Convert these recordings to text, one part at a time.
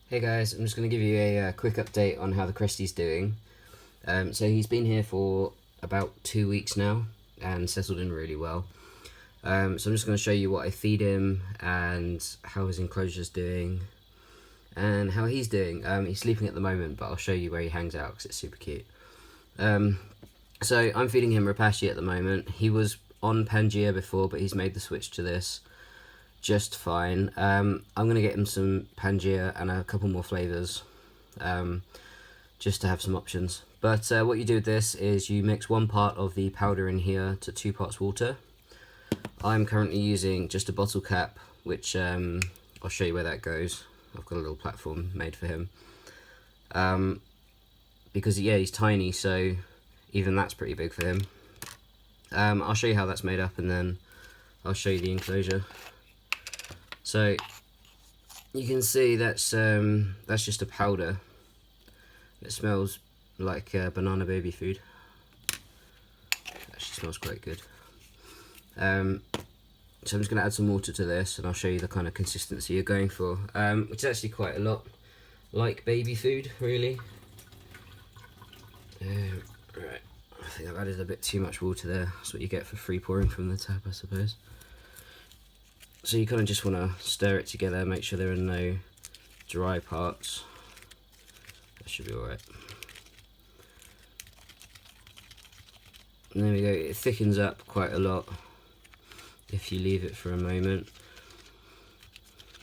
Hey guys, I'm just going to give you a quick update on how the Cresty's doing. So he's been here for about 2 weeks now and settled in really well. So I'm just going to show you what I feed him and how his enclosure's doing and how he's doing. He's sleeping at the moment, but I'll show you where he hangs out because it's super cute. So I'm feeding him Rapashi at the moment. He was on Pangea before, but he's made the switch to this just fine. I'm going to get him some Pangea and a couple more flavours, just to have some options. But what you do with this is you mix 1 part of the powder in here to 2 parts water. I'm currently using just a bottle cap, which I'll show you where that goes. I've got a little platform made for him. Because yeah, he's tiny, so even that's pretty big for him. I'll show you how that's made up and then I'll show you the enclosure. So you can see that's just a powder. It smells like banana baby food. Actually smells quite good. So I'm just going to add some water to this and I'll show you the kind of consistency you're going for, which is actually quite a lot like baby food, really. Right, I think I've added a bit too much water there. That's what you get for free pouring from the tap, I suppose. So you kind of just want to stir it together, make sure there are no dry parts. That should be alright. And there we go, it thickens up quite a lot if you leave it for a moment.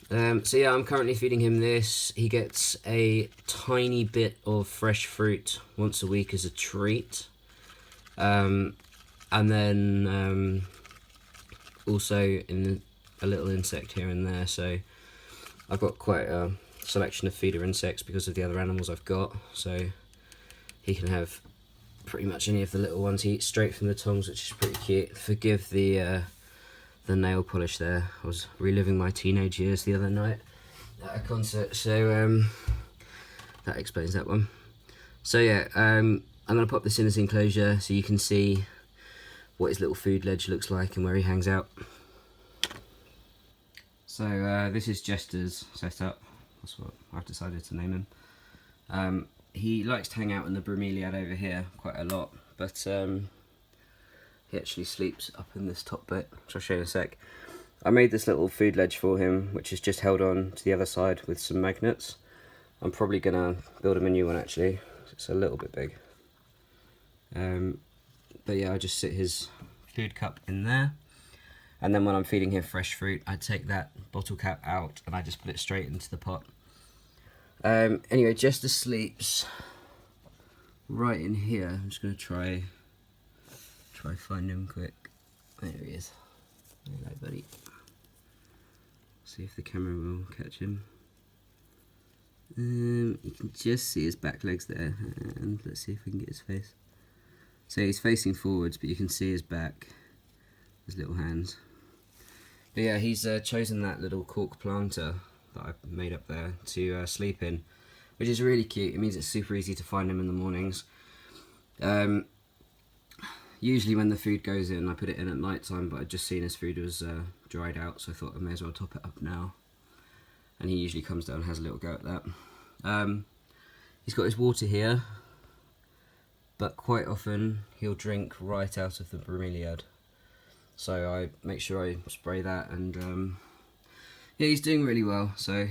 So yeah, I'm currently feeding him this. He gets a tiny bit of fresh fruit once a week as a treat. And then also a little insect here and there, so I've got quite a selection of feeder insects because of the other animals I've got, so he can have pretty much any of the little ones. He eats straight from the tongs, which is pretty cute. Forgive the nail polish there. I was reliving my teenage years the other night at a concert, so that explains that one. So yeah, I'm going to pop this in his enclosure so you can see what his little food ledge looks like and where he hangs out. So this is Jester's setup. That's what I've decided to name him. He likes to hang out in the bromeliad over here quite a lot, but he actually sleeps up in this top bit, which I'll show you in a sec. I made this little food ledge for him, which is just held on to the other side with some magnets. I'm probably going to build him a new one actually. It's a little bit big. But yeah, I just sit his food cup in there. And then when I'm feeding him fresh fruit, I take that bottle cap out and I just put it straight into the pot. Anyway, Jester sleeps right in here. I'm just going to try find him quick. There he is. There you go, buddy. See if the camera will catch him. You can just see his back legs there, and let's see if we can get his face. So he's facing forwards, but you can see his back, his little hands. But yeah, he's chosen that little cork planter that I made up there to sleep in, which is really cute. It means it's super easy to find him in the mornings. Usually when the food goes in, I put it in at night time, but I'd just seen his food was dried out, so I thought I may as well top it up now. And he usually comes down and has a little go at that. He's got his water here, but quite often he'll drink right out of the bromeliad. So I make sure I spray that, and yeah, he's doing really well, so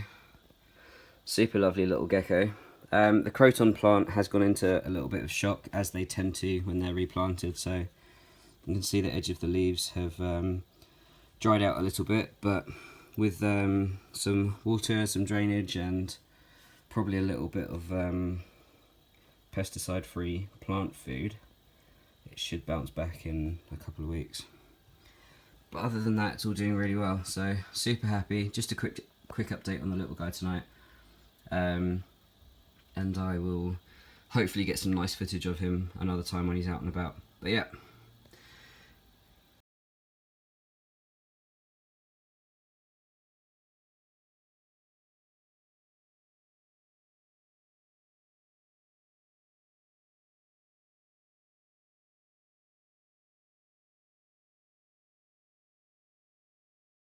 super lovely little gecko. The croton plant has gone into a little bit of shock, as they tend to when they're replanted, so you can see the edge of the leaves have dried out a little bit, but with some water, some drainage, and probably a little bit of pesticide-free plant food, it should bounce back in a couple of weeks. But other than that, it's all doing really well, so super happy. Just a quick update on the little guy tonight, and I will hopefully get some nice footage of him another time when he's out and about. But yeah,